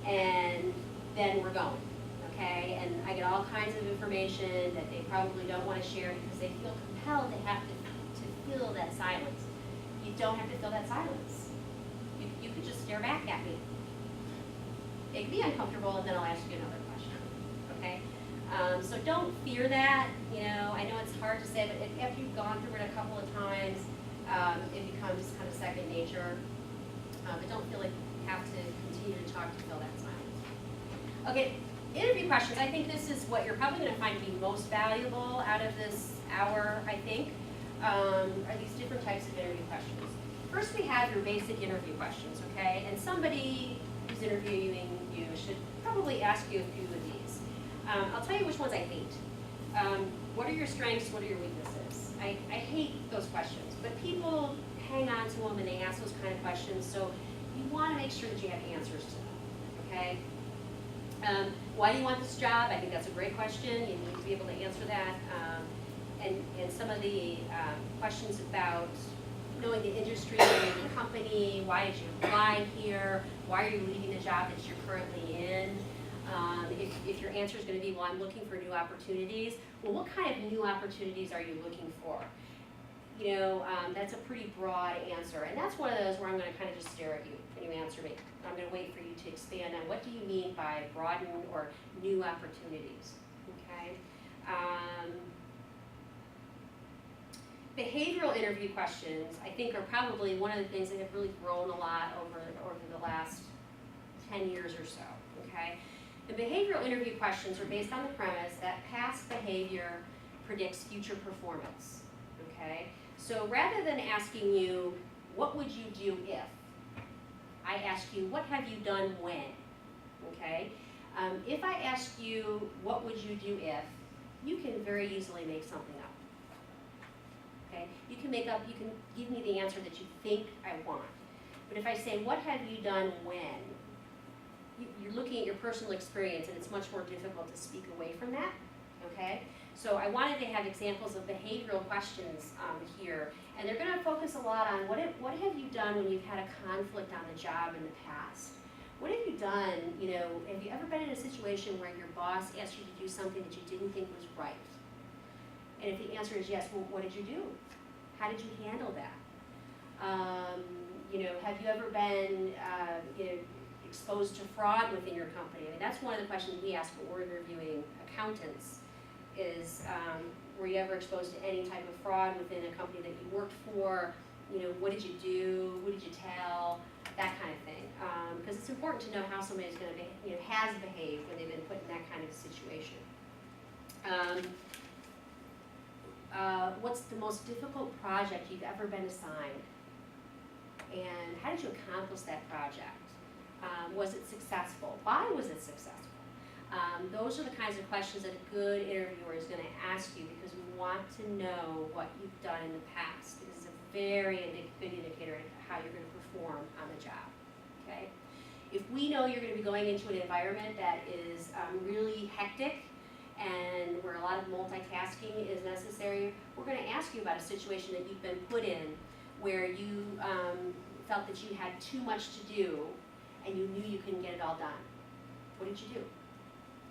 And then we're going. Okay, and I get all kinds of information that they probably don't want to share because they feel compelled to have to fill that silence. You don't have to fill that silence. You could just stare back at me. It can be uncomfortable, and then I'll ask you another question. Okay, so don't fear that. You know, I know it's hard to say, but after you've gone through it a couple of times, it becomes kind of second nature. But don't feel like you have to continue to talk to fill that silence. Okay. Interview questions, I think this is what you're probably going to find to be most valuable out of this hour, I think, are these different types of interview questions. First, we have your basic interview questions, okay? And somebody who's interviewing you should probably ask you a few of these. I'll tell you which ones I hate. What are your strengths? What are your weaknesses? I hate those questions, but people hang on to them and they ask those kind of questions, so you want to make sure that you have answers to them, okay? Why do you want this job? I think that's a great question. You need to be able to answer that. And some of the questions about knowing the industry, knowing the company, why did you apply here, why are you leaving the job that you're currently in. If your answer is going to be, well, I'm looking for new opportunities, well, what kind of new opportunities are you looking for? You know, that's a pretty broad answer, and that's one of those where I'm going to kind of just stare at you when you answer me. I'm going to wait for you to expand on what do you mean by broaden or new opportunities, okay? Behavioral interview questions, I think, are probably one of the things that have really grown a lot over the last 10 years or so, okay? The behavioral interview questions are based on the premise that past behavior predicts future performance, okay? So rather than asking you, what would you do if, I ask you, what have you done when, okay? If I ask you, what would you do if, you can very easily make something up, okay? You can give me the answer that you think I want. But if I say, what have you done when, you're looking at your personal experience, and it's much more difficult to speak away from that, okay? So I wanted to have examples of behavioral questions here, and they're going to focus a lot on what have you done when you've had a conflict on the job in the past? What have you done, you know, have you ever been in a situation where your boss asked you to do something that you didn't think was right? And if the answer is yes, well, what did you do? How did you handle that? You know, have you ever been, you know, exposed to fraud within your company? I mean, that's one of the questions we ask when we're interviewing accountants is, were you ever exposed to any type of fraud within a company that you worked for? You know, what did you do? Who did you tell? That kind of thing. Because it's important to know how somebody's going to, you know, has behaved when they've been put in that kind of situation. What's the most difficult project you've ever been assigned? And how did you accomplish that project? Was it successful? Why was it successful? Those are the kinds of questions that a good interviewer is going to ask you, because we want to know what you've done in the past. It is a very good indicator of how you're going to perform on the job, okay? If we know you're going to be going into an environment that is really hectic and where a lot of multitasking is necessary, we're going to ask you about a situation that you've been put in where you felt that you had too much to do and you knew you couldn't get it all done. What did you do?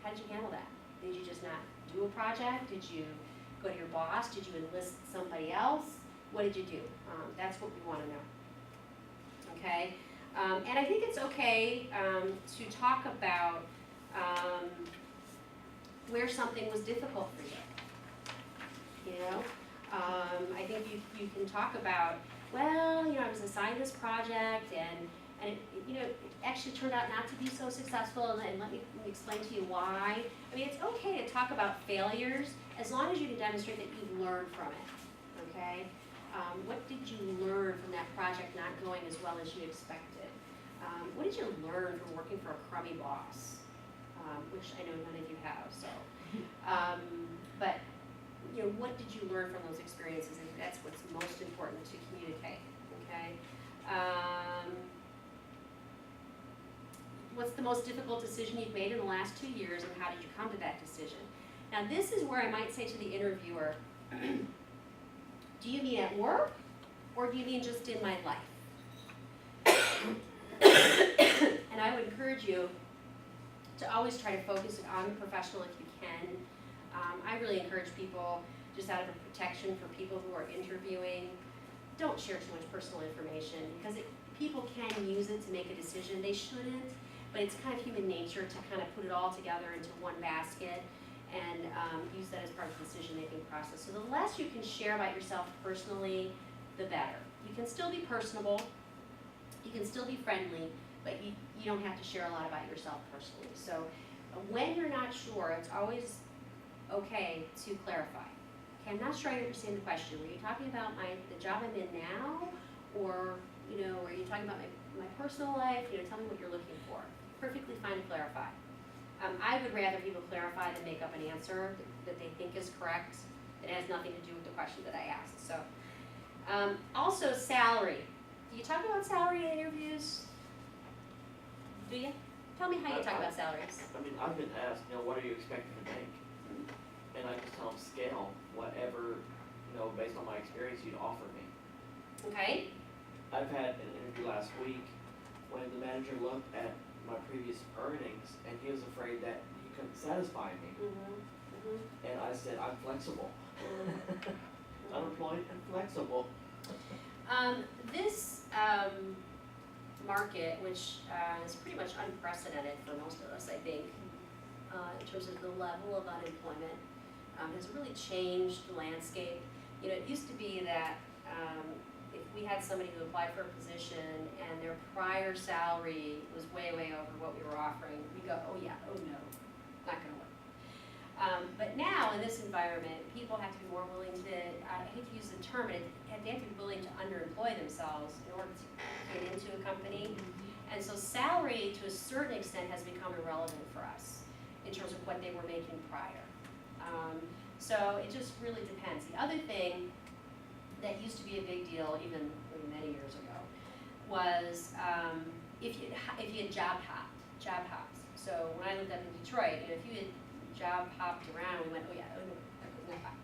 How did you handle that? Did you just not do a project? Did you go to your boss? Did you enlist somebody else? What did you do? That's what we want to know. Okay? And I think it's okay to talk about where something was difficult for you. You know? I think you can talk about, well, you know, I was assigned this project and it, you know, it actually turned out not to be so successful, and let me explain to you why. I mean, it's okay to talk about failures as long as you can demonstrate that you've learned from it, okay? What did you learn from that project not going as well as you expected? What did you learn from working for a crummy boss? Which I know none of you have, so. But, you know, what did you learn from those experiences? And that's what's most important to communicate, okay? What's the most difficult decision you've made in the last 2 years, and how did you come to that decision? Now, this is where I might say to the interviewer, do you mean at work, or do you mean just in my life? And I would encourage you to always try to focus it on the professional if you can. I really encourage people, just out of a protection for people who are interviewing, don't share too much personal information, because people can use it to make a decision. They shouldn't, but it's kind of human nature to kind of put it all together into one basket and use that as part of the decision-making process. So the less you can share about yourself personally, the better. You can still be personable, you can still be friendly, but you don't have to share a lot about yourself personally. So when you're not sure, it's always okay to clarify. Okay, I'm not sure I understand the question. Were you talking about the job I'm in now, or, you know, were you talking about my personal life? You know, tell me what you're looking for. Perfectly fine to clarify. I would rather people clarify than make up an answer that they think is correct that has nothing to do with the question that I asked. So, also salary. Do you talk about salary in interviews? Do you? Tell me how you talk about salaries. I mean, I've been asked, you know, what are you expecting to make? And I just tell them scale, whatever, you know, based on my experience you'd offer me. Okay? I've had an interview last week when the manager looked at my previous earnings and he was afraid that he couldn't satisfy me. And I said, I'm flexible. Unemployed and flexible. This market, which is pretty much unprecedented for most of us, I think, in terms of the level of unemployment, has really changed the landscape. You know, it used to be that if we had somebody who applied for a position and their prior salary was way, way over what we were offering, we go, oh yeah, oh no, not gonna work. But now in this environment, people have to be more willing to, I hate to use the term, but they have to be willing to underemploy themselves in order to get into a company. And so salary, to a certain extent, has become irrelevant for us in terms of what they were making prior. So it just really depends. The other thing that used to be a big deal, even many years ago, was if you had job hops. So when I lived up in Detroit, you know, if you had job hopped around, we went, oh yeah, oh no, that was not fun.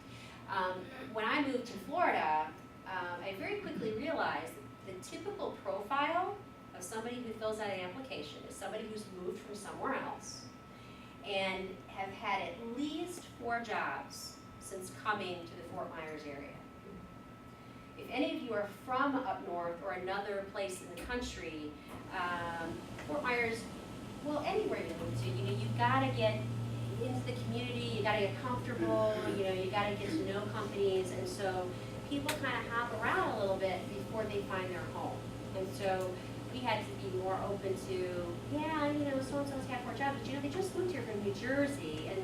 When I moved to Florida, I very quickly realized that the typical profile of somebody who fills out an application is somebody who's moved from somewhere else and have had at least 4 jobs since coming to the Fort Myers area. If any of you are from up north or another place in the country, Fort Myers, well, anywhere you move to, you know, you've got to get into the community, you got to get comfortable, you know, you got to get to know companies, and so people kind of hop around a little bit before they find their home. And so we had to be more open to, yeah, you know, so-and-so's had 4 jobs, but you know, they just moved here from New Jersey, and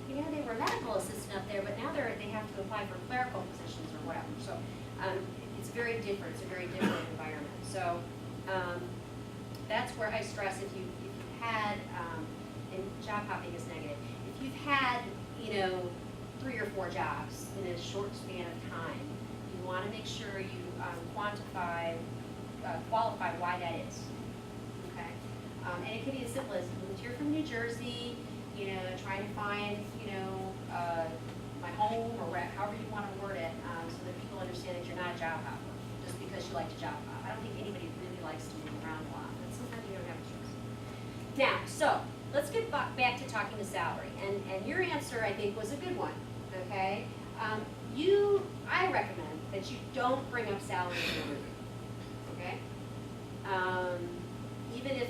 you know, they were medical assistant up there, but now they have to apply for clerical positions or whatever. So it's very different. It's a very different environment. So that's where I stress if you've had, and job hopping is negative, if you've had, you know, 3 or 4 jobs in a short span of time, you want to make sure you qualify why that is. Okay, and it can be as simple as moved here from New Jersey, you know, trying to find, you know, my home or however you want to word it, so that people understand that you're not a job hopper just because you like to job hop. I don't think anybody really likes to move around a lot, but sometimes you don't have a choice. Now, so let's get back to talking to salary, and your answer, I think, was a good one. Okay, I recommend that you don't bring up salary in the interview. Okay, even if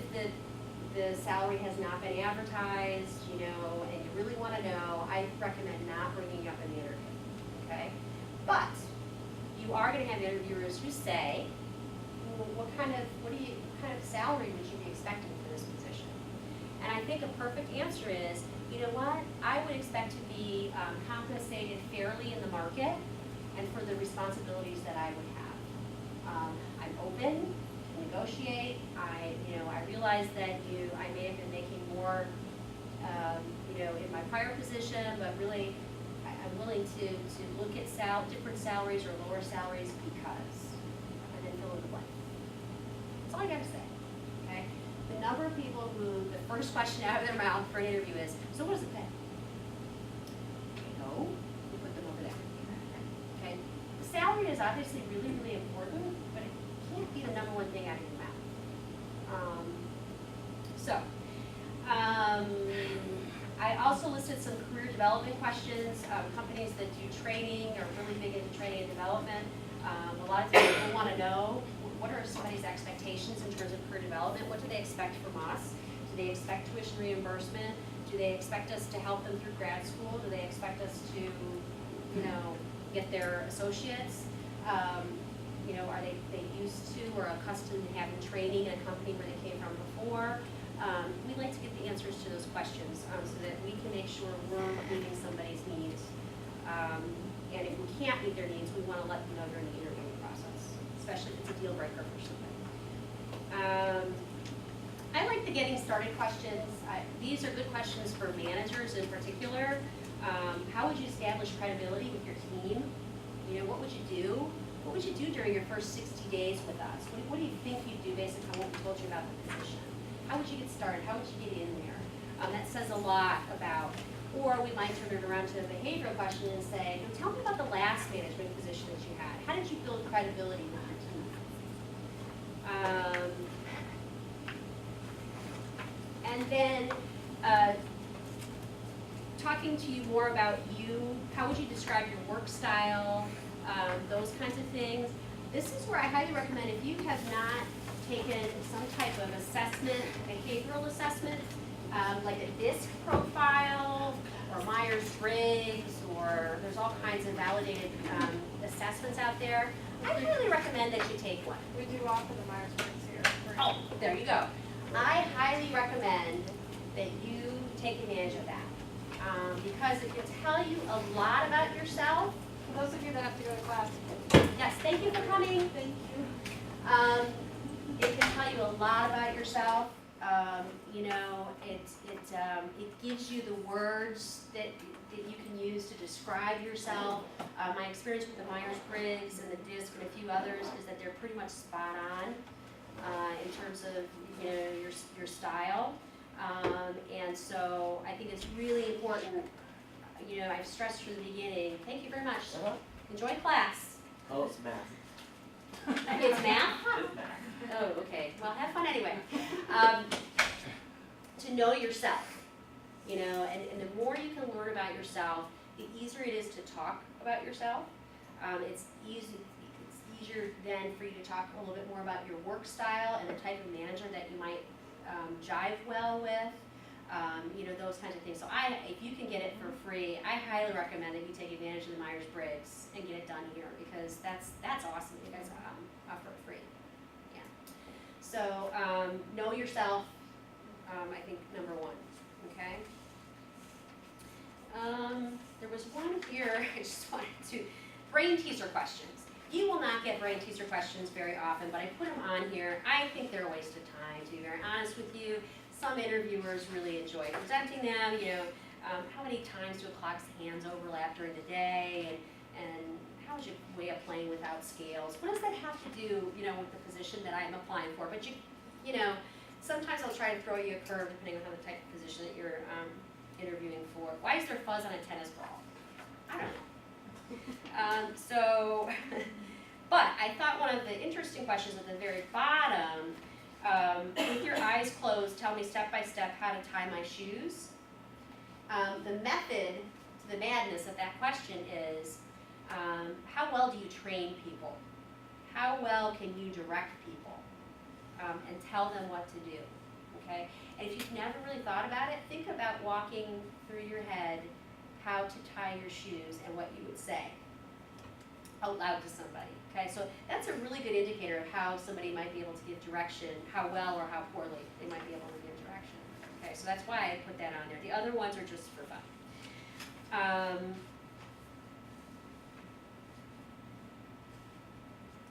the salary has not been advertised, you know, and you really want to know, I recommend not bringing it up in the interview. Okay, but you are going to have interviewers who say, well, what kind of salary would you be expecting for this position? And I think a perfect answer is, you know what, I would expect to be compensated fairly in the market and for the responsibilities that I would have. I'm open to negotiate. I realize that I may have been making more, you know, in my prior position, but really I'm willing to look at different salaries or lower salaries because, and then fill in the blank. That's all I got to say. Okay. The number of people who the first question out of their mouth for an interview is, so what does it pay? No, we put them over there. Okay. The salary is obviously really, really important, but it can't be the number one thing out of your mouth. I also listed some career development questions. Companies that do training are really big into training and development. A lot of times people want to know, what are somebody's expectations in terms of career development? What do they expect from us? Do they expect tuition reimbursement? Do they expect us to help them through grad school? Do they expect us to, you know, get their associates? You know, are they used to or accustomed to having training in a company where they came from before? We'd like to get the answers to those questions so that we can make sure we're meeting somebody's needs. And if we can't meet their needs, we want to let them know during the interviewing process, especially if it's a deal breaker for somebody. I like the getting started questions. These are good questions for managers in particular. How would you establish credibility with your team? You know, what would you do? What would you do during your first 60 days with us? What do you think you'd do based on what we told you about the position? How would you get started? How would you get in there? That says a lot about, or we might turn it around to a behavioral question and say, tell me about the last management position that you had. How did you build credibility with your team? And then, talking to you more about you, how would you describe your work style, those kinds of things. This is where I highly recommend, if you have not taken some type of assessment, behavioral assessment, like a DISC profile, or Myers-Briggs, or there's all kinds of validated assessments out there, I highly recommend that you take one. We do offer the MyersBriggs here. Oh, there you go. I highly recommend that you take advantage of that. Because it can tell you a lot about yourself. For those of you that have to go to class, Yes, thank you for coming. thank you. It can tell you a lot about yourself. You know, it gives you the words that you can use to describe yourself. My experience with the Myers-Briggs and the DISC and a few others is that they're pretty much spot on in terms of, you know, your style. And so I think it's really important, you know, I've stressed from the beginning, thank you very much. Enjoy class. Oh, it's math. It's math? It's math. Oh, okay, well, have fun anyway. To know yourself, you know, and the more you can learn about yourself, the easier it is to talk about yourself. It's easier then for you to talk a little bit more about your work style and the type of manager that you might jive well with, you know, those kinds of things. So if you can get it for free, I highly recommend that you take advantage of the Myers-Briggs and get it done here, because that's awesome. You guys offer it free. Yeah. So know yourself. I think number one. Okay. There was one here. I just wanted to brain teaser questions. You will not get brain teaser questions very often, but I put them on here. I think they're a waste of time, to be very honest with you. Some interviewers really enjoy presenting them. You know, how many times do a clock's hands overlap during the day, and how is your way of playing without scales? What does that have to do, you know, with the position that I'm applying for? But you know, sometimes I'll try to throw you a curve depending on the type of position that you're interviewing for. Why is there fuzz on a tennis ball? I don't know. But I thought one of the interesting questions at the very bottom, with your eyes closed, tell me step by step how to tie my shoes. The method to the madness of that question is, how well do you train people? How well can you direct people and tell them what to do? Okay? And if you've never really thought about it, think about walking through your head how to tie your shoes and what you would say out loud to somebody. Okay, so that's a really good indicator of how somebody might be able to give direction, how well or how poorly they might be able to give direction. Okay, so that's why I put that on there. The other ones are just for fun.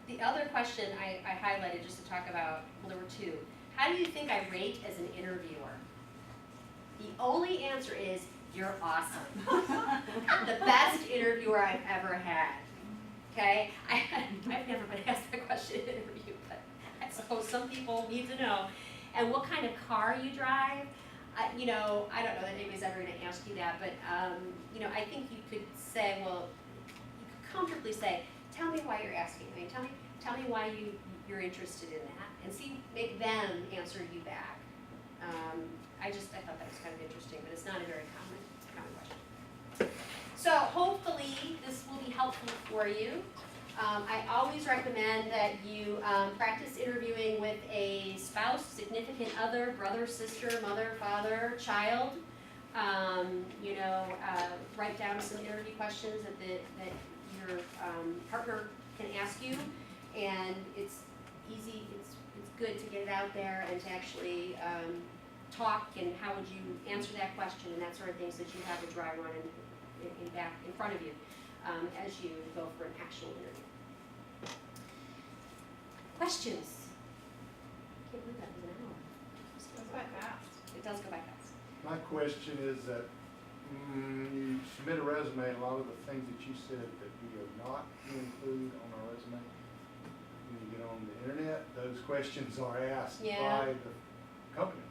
The other question I highlighted just to talk about, well, there were two. How do you think I rate as an interviewer? The only answer is, you're awesome. The best interviewer I've ever had. Okay? I've never been asked that question in an interview, but I suppose some people need to know. And what kind of car you drive? You know, I don't know that anybody's ever going to ask you that, but you know, I think you could say, well, you could comfortably say, tell me why you're asking me. Tell me why you're interested in that, and make them answer you back. I thought that was kind of interesting, but it's not a very common question. So hopefully this will be helpful for you. I always recommend that you practice interviewing with a spouse, significant other, brother, sister, mother, father, child. You know, write down some interview questions that your partner can ask you, and it's easy. It's good to get it out there and to actually talk, and how would you answer that question, and that sort of things, that you have a dry run in front of you as you go for an actual interview. Questions? I can't believe that was an hour. Goes by fast. It does go by fast. My question is that you submit a resume, and a lot of the things that you said that we are not to include on our resume, when you get on the internet, those questions are asked Yeah. by the company.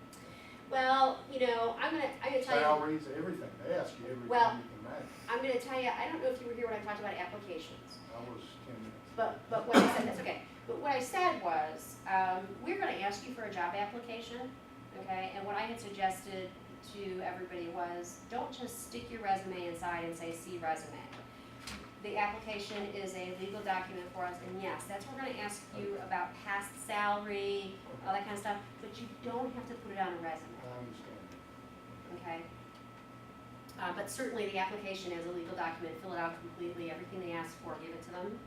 Well, you know, I'm gonna tell you. Salaries, everything. They ask you everything Well, you can imagine. I'm gonna tell you. I don't know if you were here when I talked about applications. I was 10 minutes. But what I said, that's okay. But what I said was, we're gonna ask you for a job application, okay? And what I had suggested to everybody was, don't just stick your resume inside and say, see resume. The application is a legal document for us, and yes, that's what we're gonna ask you about past salary, all that kind of stuff, but you don't have to put it on a resume, I understand. okay? But certainly the application is a legal document, fill it out completely, everything they ask for, give it to them,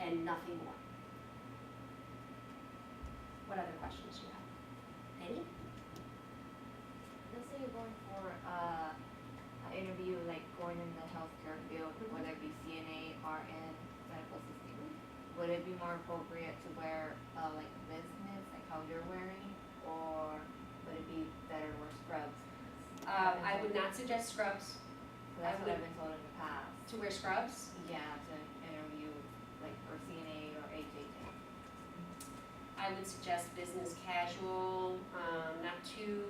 and nothing more. What other questions do you have? Any? Let's say you're going for an interview, like going in the healthcare field, whether it be CNA, RN, medical assistant. Would it be more appropriate to wear like business, like how you're wearing, or would it be better to wear scrubs? I would not suggest scrubs. So that's what I've been told in the past. To wear scrubs? Yeah, to interview like for CNA or HHA. I would suggest business casual, not too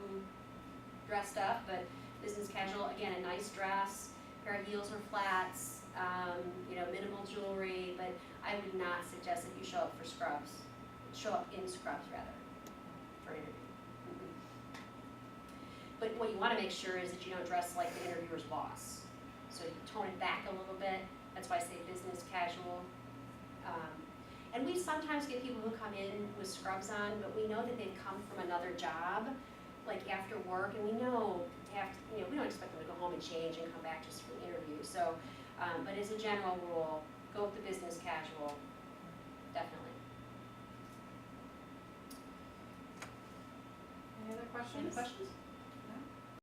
dressed up, but business casual, again, a nice dress, pair of heels or flats, minimal jewelry, but I would not suggest that you show up in scrubs rather, for an interview. But what you wanna make sure is that you don't dress like the interviewer's boss. So you tone it back a little bit, that's why I say business casual. And we sometimes get people who come in with scrubs on, but we know that they've come from another job, like after work, and we know we don't expect them to go home and change and come back just for the interview. So, but as a general rule, go with the business casual, definitely. Any other Any questions? questions?